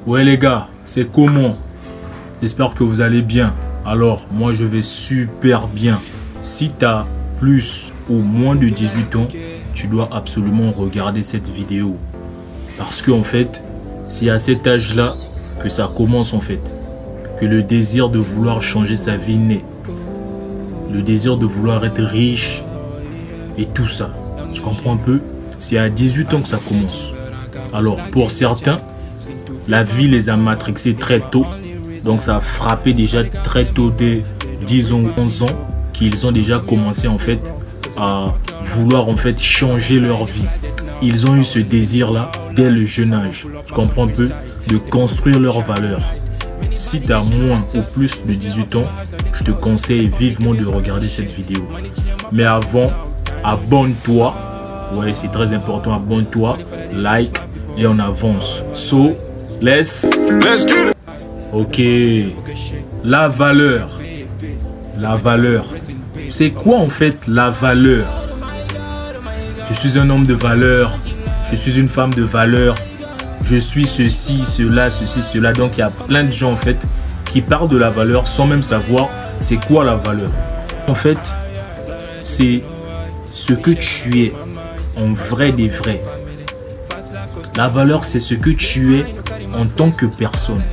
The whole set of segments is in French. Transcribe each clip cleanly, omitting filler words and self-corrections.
Ouais les gars, c'est comment? J'espère que vous allez bien. Alors, moi je vais super bien. Si tu as plus ou moins de 18 ans, tu dois absolument regarder cette vidéo. Parce qu'en fait, c'est à cet âge-là que ça commence en fait. Que le désir de vouloir changer sa vie naît. Le désir de vouloir être riche et tout ça. Tu comprends un peu? C'est à 18 ans que ça commence. Alors, pour certains, la vie les a matrixés très tôt. Donc, ça a frappé déjà très tôt, dès 10 ans, 11 ans, qu'ils ont déjà commencé en fait à vouloir en fait changer leur vie. Ils ont eu ce désir-là dès le jeune âge. Tu comprends un peu? De construire leurs valeurs. Si tu as moins ou plus de 18 ans, je te conseille vivement de regarder cette vidéo. Mais avant, abonne-toi. Ouais, c'est très important. Abonne-toi, like et on avance. So, let's get it. Ok. La valeur. La valeur. C'est quoi en fait la valeur? Je suis un homme de valeur. Je suis une femme de valeur. Je suis ceci, cela, ceci, cela. Donc il y a plein de gens en fait qui parlent de la valeur sans même savoir c'est quoi la valeur. En fait, c'est ce que tu es en vrai des vrais. La valeur, c'est ce que tu es en tant que personne.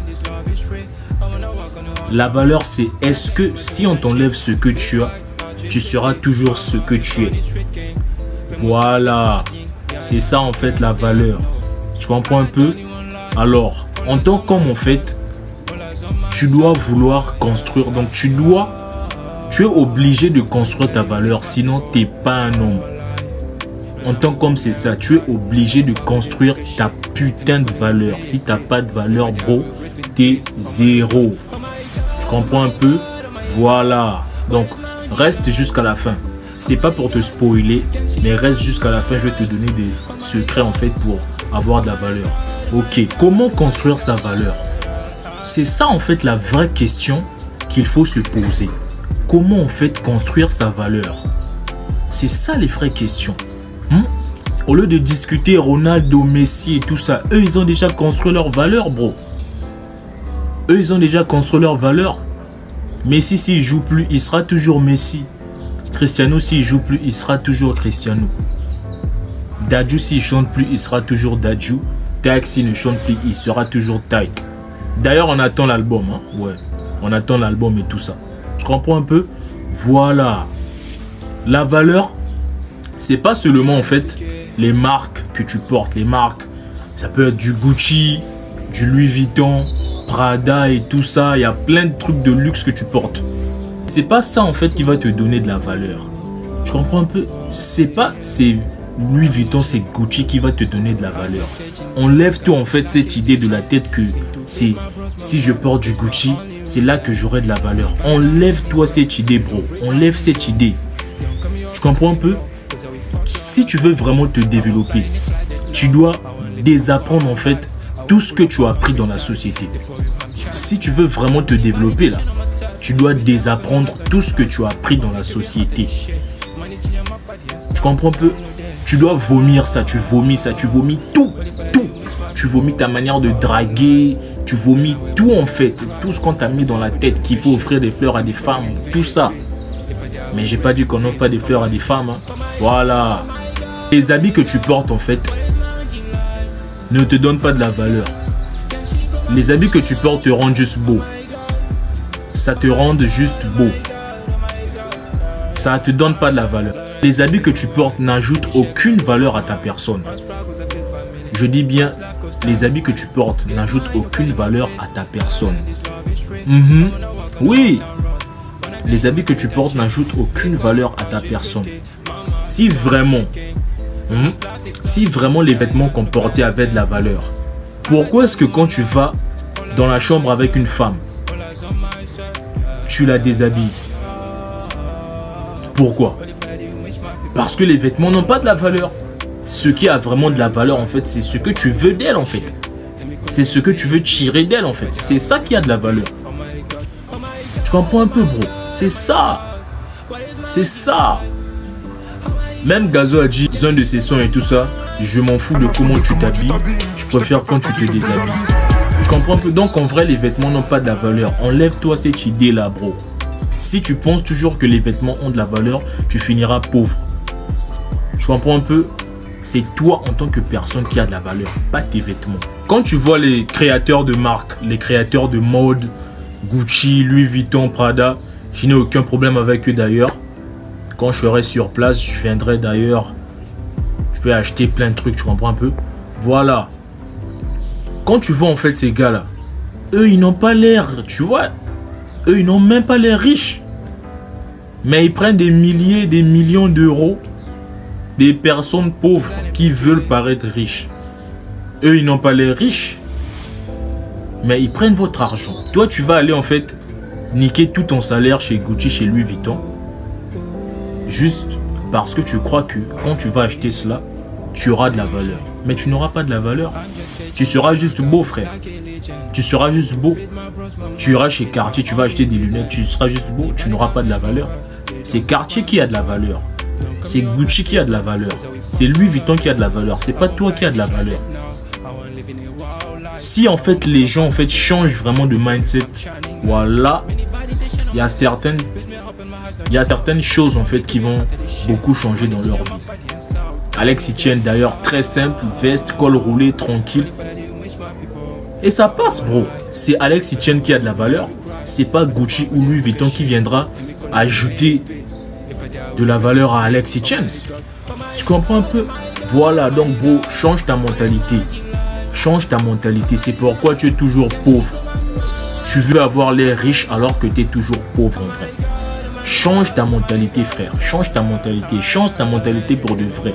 La valeur, c'est est-ce que si on t'enlève ce que tu as, tu seras toujours ce que tu es. Voilà. C'est ça en fait la valeur. Tu comprends un peu? Alors, en tant qu'homme en fait, tu dois vouloir construire. Donc tu es obligé de construire ta valeur. Sinon, tu n'es pas un homme. En tant qu'homme, c'est ça. Tu es obligé de construire ta putain de valeur. Si tu n'as pas de valeur, bro, tu es zéro. Tu comprends un peu? Voilà. Donc, reste jusqu'à la fin. C'est pas pour te spoiler, mais reste jusqu'à la fin. Je vais te donner des secrets en fait pour avoir de la valeur. Ok, comment construire sa valeur? C'est ça en fait la vraie question qu'il faut se poser. Comment en fait construire sa valeur? C'est ça les vraies questions. Au lieu de discuter Ronaldo, Messi et tout ça, eux ils ont déjà construit leur valeur, bro. Eux ils ont déjà construit leur valeur. Messi s'il joue plus, il sera toujours Messi. Cristiano s'il joue plus, il sera toujours Cristiano. Dadju s'il chante plus, il sera toujours Dadju. Taïk s'il ne chante plus, il sera toujours Taïk. D'ailleurs, on attend l'album. Ouais, on attend l'album et tout ça. Tu comprends un peu? Voilà. La valeur, c'est pas seulement en fait les marques que tu portes. Les marques, ça peut être du Gucci, du Louis Vuitton, Prada et tout ça. Il y a plein de trucs de luxe que tu portes. C'est pas ça en fait qui va te donner de la valeur. Tu comprends un peu? C'est pas c'est Louis Vuitton, c'est Gucci qui va te donner de la valeur. Enlève-toi en fait cette idée de la tête que c'est si je porte du Gucci, c'est là que j'aurai de la valeur. Enlève-toi cette idée, bro. Enlève cette idée. Tu comprends un peu? Si tu veux vraiment te développer, tu dois désapprendre en fait tout ce que tu as appris dans la société. Si tu veux vraiment te développer là, tu dois désapprendre tout ce que tu as appris dans la société. Tu comprends un peu? Tu dois vomir ça, tu vomis ça, tu vomis tout, tout. Tu vomis ta manière de draguer, tu vomis tout en fait. Tout ce qu'on t'a mis dans la tête, qu'il faut offrir des fleurs à des femmes, tout ça. Mais j'ai pas dit qu'on n'offre pas des fleurs à des femmes. Voilà. Les habits que tu portes en fait ne te donnent pas de la valeur. Les habits que tu portes te rendent juste beau. Ça te rend juste beau. Ça ne te donne pas de la valeur. Les habits que tu portes n'ajoutent aucune valeur à ta personne. Je dis bien, les habits que tu portes n'ajoutent aucune valeur à ta personne. Oui, les habits que tu portes n'ajoutent aucune valeur à ta personne. Si vraiment les vêtements qu'on portait avaient de la valeur, pourquoi est-ce que quand tu vas dans la chambre avec une femme, tu la déshabilles? Pourquoi? Parce que les vêtements n'ont pas de la valeur. Ce qui a vraiment de la valeur en fait, c'est ce que tu veux d'elle en fait. C'est ce que tu veux tirer d'elle en fait. C'est ça qui a de la valeur. Tu comprends un peu, bro? C'est ça. C'est ça. Même Gazo a dit dans un de ses sons et tout ça, je m'en fous de comment tu t'habilles. Je préfère quand tu te déshabilles. comprends un peu? Donc en vrai, les vêtements n'ont pas de la valeur. Enlève-toi cette idée-là, bro. Si tu penses toujours que les vêtements ont de la valeur, tu finiras pauvre. Tu comprends un peu? C'est toi en tant que personne qui a de la valeur, pas tes vêtements. Quand tu vois les créateurs de marques, les créateurs de mode, Gucci, Louis Vuitton, Prada, je n'ai aucun problème avec eux d'ailleurs. Quand je serai sur place, je viendrai d'ailleurs. Je vais acheter plein de trucs, tu comprends un peu? Voilà. Quand tu vois en fait ces gars-là, eux ils n'ont pas l'air, tu vois, eux ils n'ont même pas l'air riches. Mais ils prennent des milliers, des millions d'euros des personnes pauvres qui veulent paraître riches. Eux ils n'ont pas l'air riches. Mais ils prennent votre argent. Toi tu vas aller en fait niquer tout ton salaire chez Gucci, chez Louis Vuitton. Juste parce que tu crois que quand tu vas acheter cela, tu auras de la valeur. Mais tu n'auras pas de la valeur. Tu seras juste beau, frère. Tu seras juste beau. Tu iras chez Cartier, tu vas acheter des lunettes, tu seras juste beau, tu n'auras pas de la valeur. C'est Cartier qui a de la valeur. C'est Gucci qui a de la valeur. C'est Louis Vuitton qui a de la valeur. C'est pas toi qui a de la valeur. Si en fait les gens en fait changent vraiment de mindset, voilà, il y a certaines choses en fait qui vont beaucoup changer dans leur vie. Alex Etienne d'ailleurs, très simple, veste, col roulé, tranquille. Et ça passe, bro. C'est Alex Etienne qui a de la valeur. C'est pas Gucci ou Louis Vuitton qui viendra ajouter de la valeur à Alex Etienne. Tu comprends un peu? Voilà, donc bro, change ta mentalité. Change ta mentalité. C'est pourquoi tu es toujours pauvre. Tu veux avoir l'air riche alors que tu es toujours pauvre en vrai. Change ta mentalité, frère. Change ta mentalité. Change ta mentalité pour de vrai.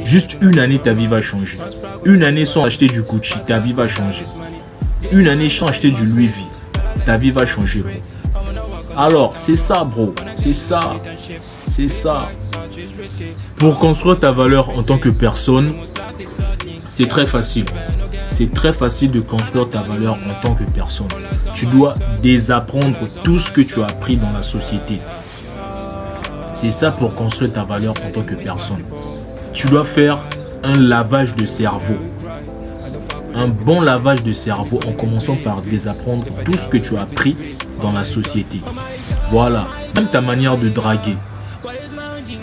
Juste une année, ta vie va changer. Une année sans acheter du Gucci, ta vie va changer. Une année sans acheter du Louis V, ta vie va changer, bro. Alors, c'est ça, bro. C'est ça. C'est ça. Pour construire ta valeur en tant que personne, c'est très facile. C'est très facile de construire ta valeur en tant que personne. Tu dois désapprendre tout ce que tu as appris dans la société. C'est ça pour construire ta valeur en tant que personne. Tu dois faire un lavage de cerveau. Un bon lavage de cerveau en commençant par désapprendre tout ce que tu as appris dans la société. Voilà. Même ta manière de draguer.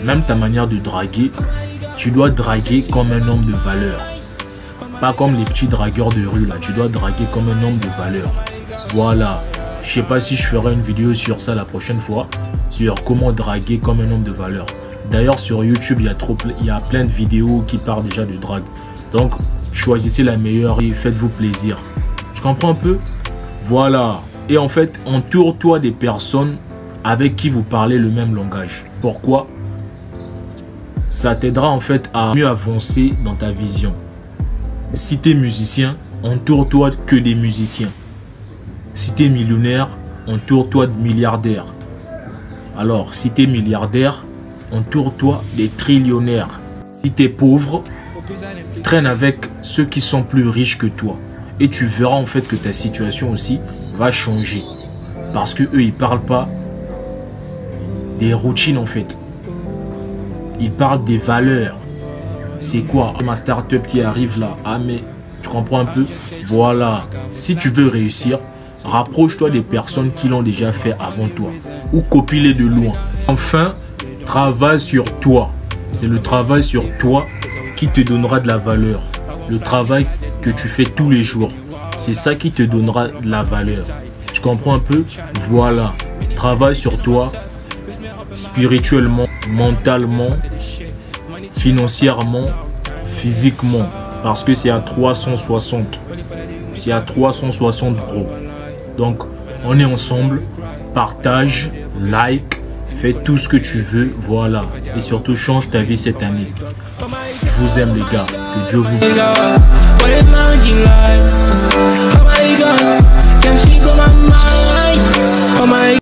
Même ta manière de draguer, tu dois draguer comme un homme de valeur. Pas comme les petits dragueurs de rue là. Tu dois draguer comme un homme de valeur. Voilà. Je sais pas si je ferai une vidéo sur ça la prochaine fois. Sur comment draguer comme un homme de valeur. D'ailleurs sur YouTube il y a plein de vidéos qui parlent déjà de drague. Donc choisissez la meilleure et faites-vous plaisir. Tu comprends un peu? Voilà. Et en fait entoure-toi des personnes avec qui vous parlez le même langage. Pourquoi? Ça t'aidera en fait à mieux avancer dans ta vision. Si tu es musicien, entoure-toi que des musiciens. Si tu es millionnaire, entoure-toi de milliardaires. Alors, si tu es milliardaire, entoure-toi des trillionnaires. Si tu es pauvre, traîne avec ceux qui sont plus riches que toi. Et tu verras en fait que ta situation aussi va changer. Parce que eux, ils parlent pas des routines en fait. Ils parlent des valeurs. C'est quoi ma start-up qui arrive là? Ah mais tu comprends un peu? Voilà. Si tu veux réussir, rapproche-toi des personnes qui l'ont déjà fait avant toi. Ou copie-les de loin. Enfin, travaille sur toi. C'est le travail sur toi qui te donnera de la valeur. Le travail que tu fais tous les jours. C'est ça qui te donnera de la valeur. Tu comprends un peu? Voilà. Travaille sur toi. Spirituellement, mentalement, financièrement, physiquement. Parce que c'est à 360. C'est à 360 bro. Donc, on est ensemble. Partage, like, fais tout ce que tu veux. Voilà. Et surtout, change ta vie cette année. Je vous aime les gars. Que Dieu vous bénisse.